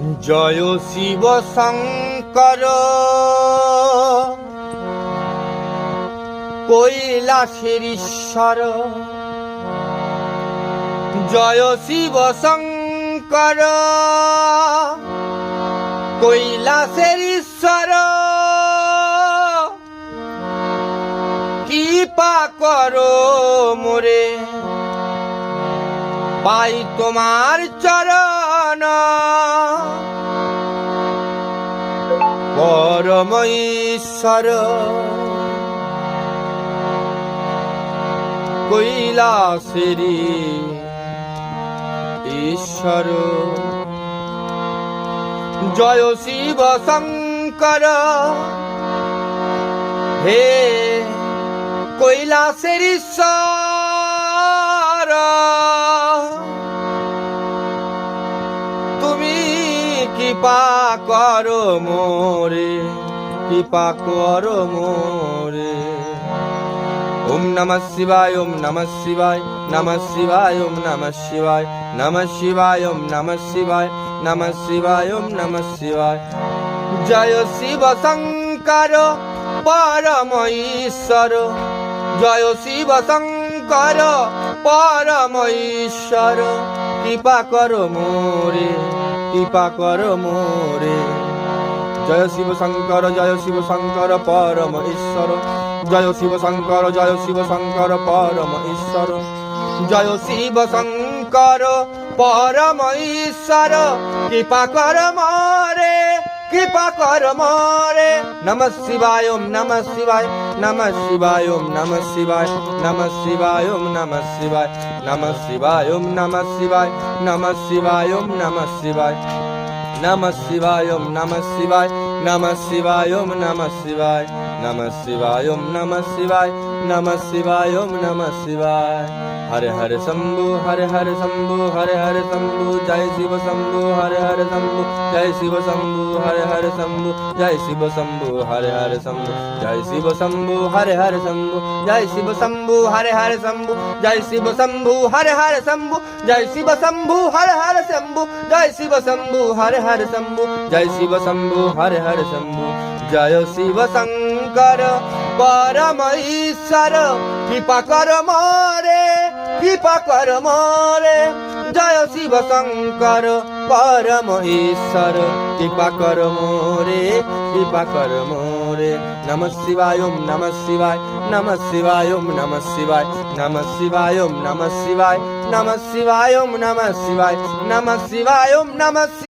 জয় শিব শঙ্কর কৈলাসের ঈশ্বর। জয় শিব শঙ্কর কৈলাসের ঈশ্বর। কৃপা করো মোরে পাই তোমার চরণ। পরম ঈশ্বর কৈলাসের ঈশ্বর। জয় শিব শঙ্কর হে কৈলাসের ঈশ্বর। তুমি কৃপা করো মোরে, কৃপা করো মোরে। ওম নমঃ শিবায়, ওম নমঃ শিবায়, নমঃ শিবায়, ওম নমঃ শিবায়, নমঃ শিবায়, ওম নমঃ শিবায়, নমঃ শিবায়, ওম নমঃ শিবায়। জয় শিব শঙ্কর পরম ঈশ্বর। জয় শিব শঙ্কর পরম ঈশ্বর। কৃপা করো মোরে, কৃপা করো মোরে। জয় শিব শঙ্কর, জয় শিব শঙ্কর পরম ঈশ্বর। জয় শিব শঙ্কর, জয় শিব শঙ্কর পরম ঈশ্বর। জয় শিব শঙ্কর পরম ঈশ্বর। কৃপা কর মোরে, কৃপা কর মোরে। নমঃ শিবায়, ওম নমঃ শিবায়, নমঃ শিবায়, ওম নমঃ শিবায়, নমঃ শিবায়, ওম নমঃ শিবায়, নমঃ শিবায়, ওম নমঃ শিবায়, নমঃ শিবায়, ওম নমঃ শিবায়, নমঃ শিবায়, ওম নমঃ শিবায়, নমঃ শিবায়, ওম নমঃ শিবায়, নমঃ শিবায়, ওম নমঃ শিবায়, নমঃ শিবায়, ওম নমঃ শিবায়। হরে হরে শম্ভু, হরে হরে শম্ভু, হরে হরে শম্ভু। জয় শিব শম্ভু, হরে হরে শম্ভু, জয় শিব শম্ভু, হরে হরে শম্ভু, জয় শিব শম্ভু, হরে হরে শম্ভু, জয় শিব শম্ভু, হরে হরে শম্ভু, জয় শিব শম্ভু, হরে হরে শম্ভু, জয় শিব শম্ভু, হরে হরে শম্ভু, জয় শিব শম্ভু, হরে হরে শম্ভু, জয় শিব শম্ভু, হরে হরে শম্ভু, জয় শিব শম্ভু, হরে হরে শম্ভু। জয় শিব শঙ্কর পরম ঈশ্বর। কৃপা কর মোরে, কৃপা কর মোরে। জয় শিব শঙ্কর পরম ঈশ্বর। কৃপা কর মোরে, কৃপা কর মোরে। নমঃ শিবায়, ওম নমঃ শিবায়, নমঃ শিবায়, ওম নমঃ শিবায়, নমঃ শিবায়, ওম নমঃ শিবায়, নমঃ শিবায়, ওম নমঃ শিবায়, নমঃ শিবায়, ওম নমঃ।